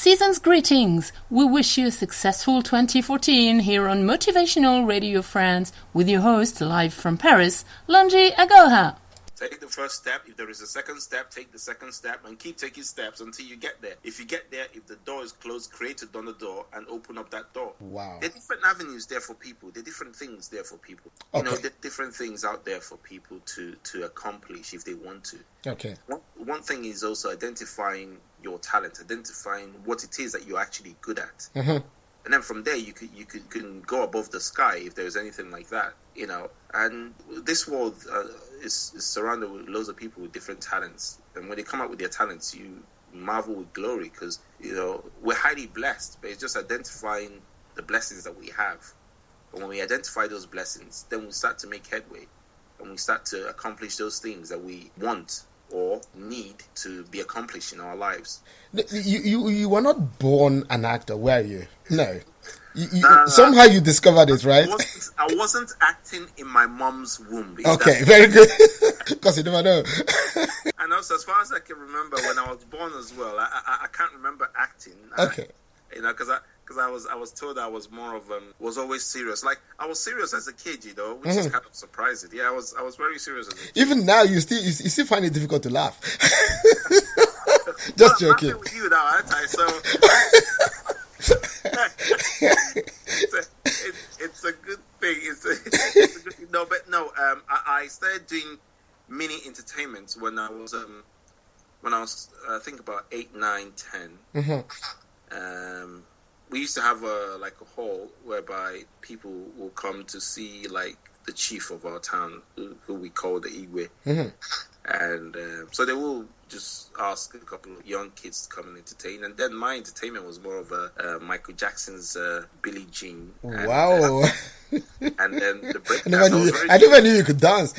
Season's greetings. We wish you a successful 2014 here on Motivational Radio France with your host live from Paris, Longi Agoha. Take the first step. If there is a second step, take the second step and keep taking steps until you get there. If you get there, if the door is closed, create a door and open up that door. Wow. There are different avenues there for people. There are different things there for people. Okay. You know, there are different things out there for people to accomplish if they want to. Okay. One thing is also identifying your talent, identifying what it is that you're actually good at. Mm-hmm. And then from there, you can go above the sky if there's anything like that, you know. And this world is surrounded with loads of people with different talents. And when they come out with their talents, you marvel with glory because, you know, we're highly blessed. But it's just identifying the blessings that we have. And when we identify those blessings, then we start to make headway. And we start to accomplish those things that we want or need to be accomplished in our lives. You were not born an actor, were you? No. Somehow you discovered it, right? I wasn't acting in my mom's womb. Okay, very good. Because you never know. And also, as far as I can remember, when I was born as well, I can't remember acting. Okay. You know, because I was told I was more of was always serious. Like I was serious as a kid, you know, which is kind of surprising. Yeah, I was very serious as a kid. Even now, you still find it difficult to laugh. Just joking. I'm with you now, aren't I? So it's a good thing. It's a good thing. No, but no. I started doing mini entertainments when I was I think about 8, 9, 10. Mm-hmm. We used to have a hall whereby people will come to see like the chief of our town, who we call the Igwe. Mm-hmm. And so they will just ask a couple of young kids to come and entertain. And then my entertainment was more of a Michael Jackson's Billie Jean. Wow. And then the break I never knew you could dance.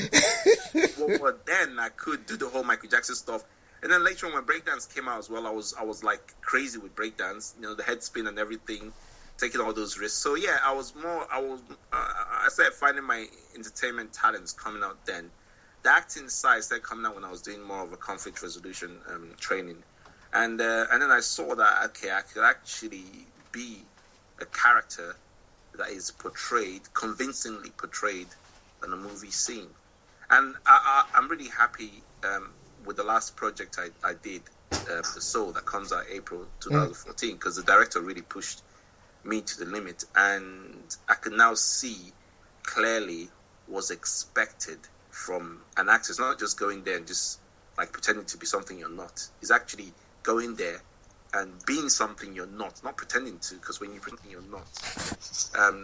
well, then I could do the whole Michael Jackson stuff. And then later on when breakdance came out as well, I was like crazy with breakdance, you know, the head spin and everything, taking all those risks. So yeah, I started finding my entertainment talents coming out then. The acting side started coming out when I was doing more of a conflict resolution training. And then I saw that, okay, I could actually be a character that is convincingly portrayed in a movie scene. And I'm really happy with the last project I did, The Soul, that comes out April 2014, because the director really pushed me to the limit. And I can now see clearly what's expected from an actor. It's not just going there and just like pretending to be something you're not. It's actually going there and being something you're not pretending to, because when you're pretending you're not,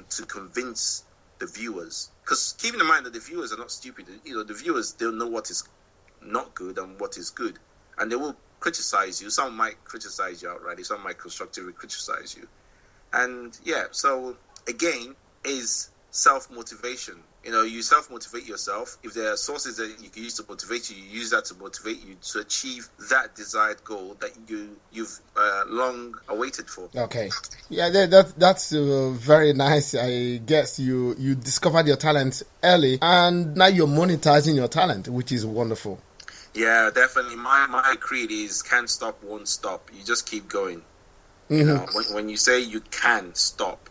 to convince the viewers. Because keeping in mind that the viewers are not stupid, you know, the viewers, they'll know what is not good and what is good, and they will criticize you. Some might criticize you outright, some might constructively criticize you. And yeah, so again, is self-motivation. You know, you self-motivate yourself. If there are sources that you can use to motivate you, you use that to motivate you to achieve that desired goal that you've long awaited for. Okay. Yeah, that's very nice. I guess you discovered your talent early, and now you're monetizing your talent, which is wonderful. Yeah, definitely. My creed is can't stop, won't stop. You just keep going. Mm-hmm. You know, when you say you can stop,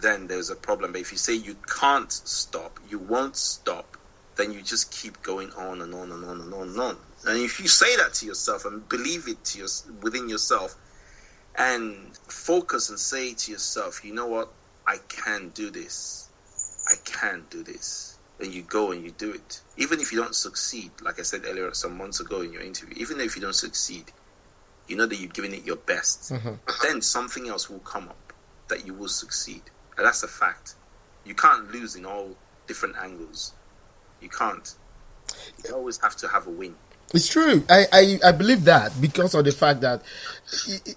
then there's a problem. But if you say you can't stop, you won't stop, then you just keep going on and on and on and on and on. And if you say that to yourself and believe it within yourself and focus and say to yourself, you know what, I can do this. I can do this. Then you go and you do it. Even if you don't succeed, like I said earlier some months ago in your interview, even if you don't succeed, you know that you've given it your best. Mm-hmm. But then something else will come up that you will succeed. And that's a fact. You can't lose in all different angles. You can't. You always have to have a win. It's true. I believe that because of the fact that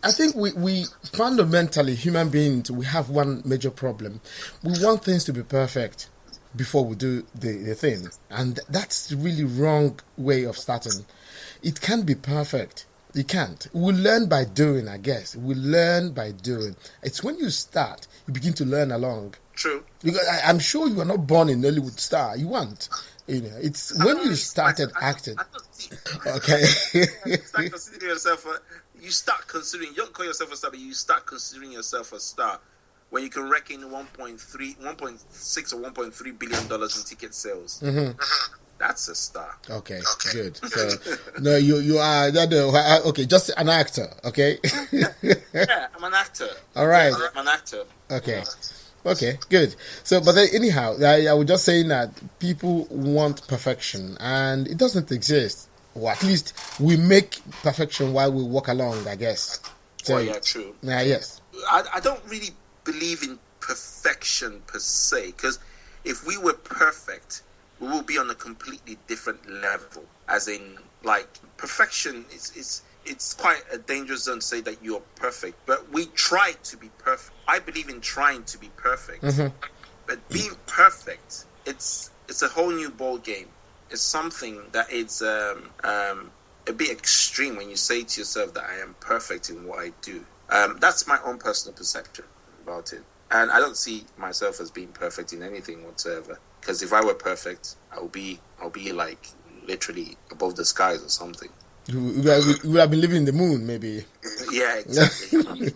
I think we fundamentally, human beings, we have one major problem. We want things to be perfect before we do the thing. And that's the really wrong way of starting. It can't be perfect. You can't. We learn by doing, I guess. We learn by doing. It's when you start, you begin to learn along. True. Because I'm sure you were not born in Hollywood star. You weren't. You know, it's when you started acting. Okay. Start considering yourself. you start considering, you don't call yourself a star, but you start considering yourself a star when you can reckon 1.6 or $1.3 billion in ticket sales. That's a star. Okay, good. So, no, you are okay. Just an actor, okay? Yeah, I'm an actor. All right. I'm an actor. Okay. Okay, good. So, but then anyhow, I was just saying that people want perfection, and it doesn't exist. Or at least we make perfection while we walk along, I guess. So, yeah, true. Yes. I don't really believe in perfection per se, because if we were perfect, we will be on a completely different level. As in, like, perfection it's quite a dangerous zone to say that you're perfect, but we try to be perfect. I believe in trying to be perfect, but being perfect, it's a whole new ball game. It's something that is a bit extreme when you say to yourself that I am perfect in what I do. That's my own personal perception about it, and I don't see myself as being perfect in anything whatsoever. Because if I were perfect, I'll be like literally above the skies or something. You would have been living in the moon, maybe. Yeah, exactly.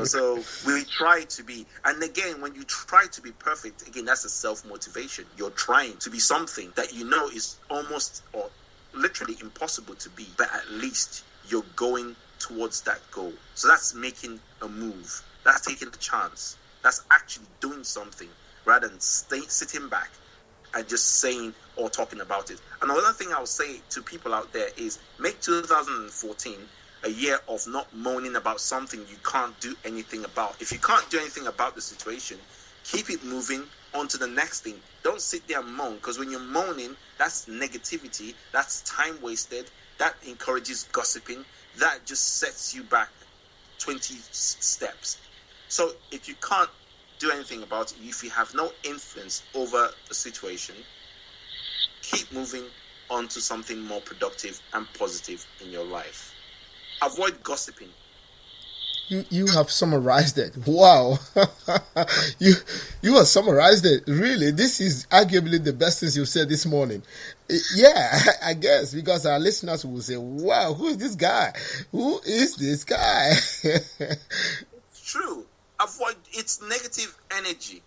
So we try to be, and again, when you try to be perfect, again, that's a self-motivation. You're trying to be something that you know is almost or literally impossible to be, but at least you're going towards that goal. So that's making a move. That's taking a chance. That's actually doing something rather than sitting back and just saying or talking about it. Another thing I'll say to people out there is make 2014 a year of not moaning about something you can't do anything about. If you can't do anything about the situation, keep it moving on to the next thing. Don't sit there and moan, because when you're moaning, that's negativity, that's time wasted, that encourages gossiping, that just sets you back 20 steps. So if you can't do anything about it, if you have no influence over the situation, keep moving on to something more productive and positive in your life. Avoid gossiping. You have summarized it. Wow. you have summarized it. Really, this is arguably the best things you said this morning. Yeah, I guess, because our listeners will say, wow, who is this guy? Who is this guy? It's true. Avoid, it's negative energy.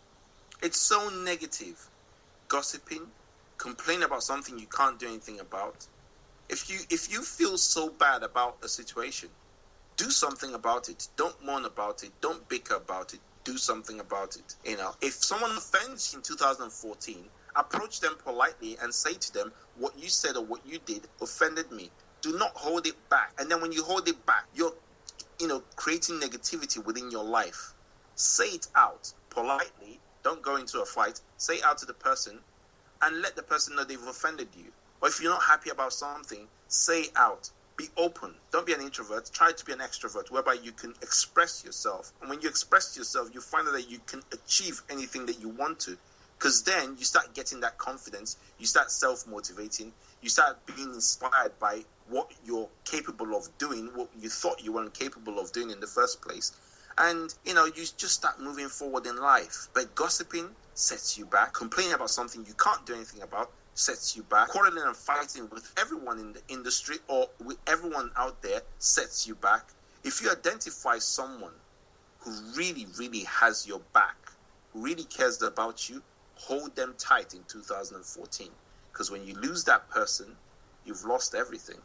It's so negative. Gossiping, complain about something you can't do anything about. If you feel so bad about a situation, do something about it. Don't moan about it. Don't bicker about it. Do something about it. You know, if someone offends you in 2014, approach them politely and say to them, what you said or what you did offended me. Do not hold it back. And then when you hold it back, you're, creating negativity within your life. Say it out politely. Don't go into a fight. Say it out to the person and let the person know they've offended you. Or if you're not happy about something, say it out. Be open. Don't be an introvert. Try to be an extrovert, whereby you can express yourself. And when you express yourself, you find out that you can achieve anything that you want to. Because then you start getting that confidence. You start self-motivating. You start being inspired by what you're capable of doing, what you thought you weren't capable of doing in the first place. And, you just start moving forward in life. But gossiping sets you back. Complaining about something you can't do anything about sets you back. Quarreling and fighting with everyone in the industry or with everyone out there sets you back. If you identify someone who really, really has your back, who really cares about you, hold them tight in 2014. Because when you lose that person, you've lost everything.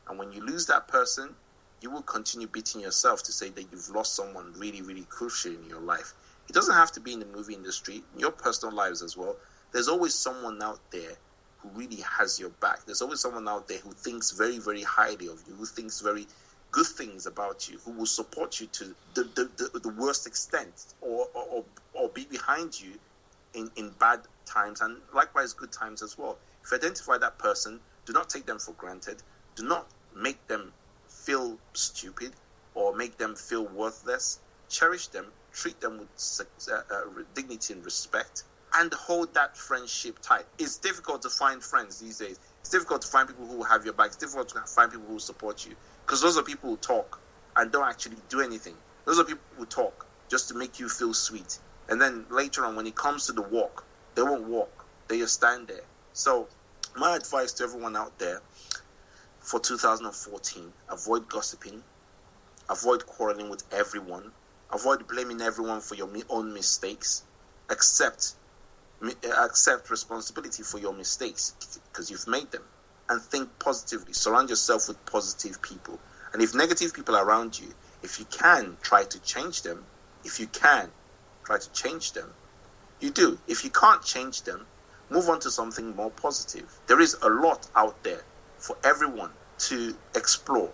And when you lose that person, you will continue beating yourself to say that you've lost someone really, really crucial in your life. It doesn't have to be in the movie industry, in your personal lives as well. There's always someone out there who really has your back. There's always someone out there who thinks very, very highly of you, who thinks very good things about you, who will support you to the worst extent or be behind you in bad times and likewise good times as well. If you identify that person, do not take them for granted. Do not make them feel stupid or make them feel worthless. Cherish them, treat them with dignity and respect, and hold that friendship tight. It's difficult to find friends these days. It's difficult to find people who have your back. It's difficult to find people who support you, because those are people who talk and don't actually do anything. Those are people who talk just to make you feel sweet. And then later on, when it comes to the walk, they won't walk. They just stand there. So my advice to everyone out there for 2014, avoid gossiping, Avoid quarreling with everyone. Avoid blaming everyone for your own mistakes. Accept responsibility for your mistakes because you've made them. And think positively. Surround yourself with positive people. And if negative people are around you, if you can try to change them, you do. If you can't change them, move on to something more positive. There is a lot out there for everyone to explore,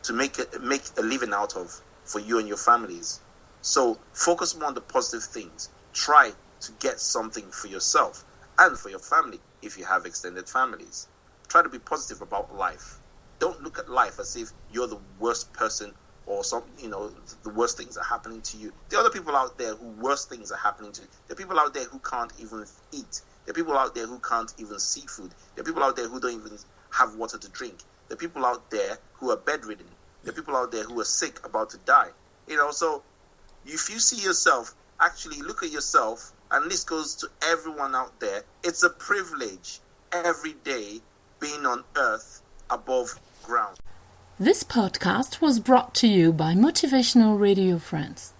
to make a living out of for you and your families. So focus more on the positive things. Try to get something for yourself and for your family if you have extended families. Try to be positive about life. Don't look at life as if you're the worst person or the worst things are happening to you. There are other people out there who worse things are happening to. There are people out there who can't even eat. There are people out there who can't even see food. There are people out there who don't even have water to drink. There are people out there who are bedridden. There are people out there who are sick, about to die. So if you see yourself, actually look at yourself, and this goes to everyone out there. It's a privilege every day being on earth above ground. This podcast was brought to you by Motivational Radio Friends.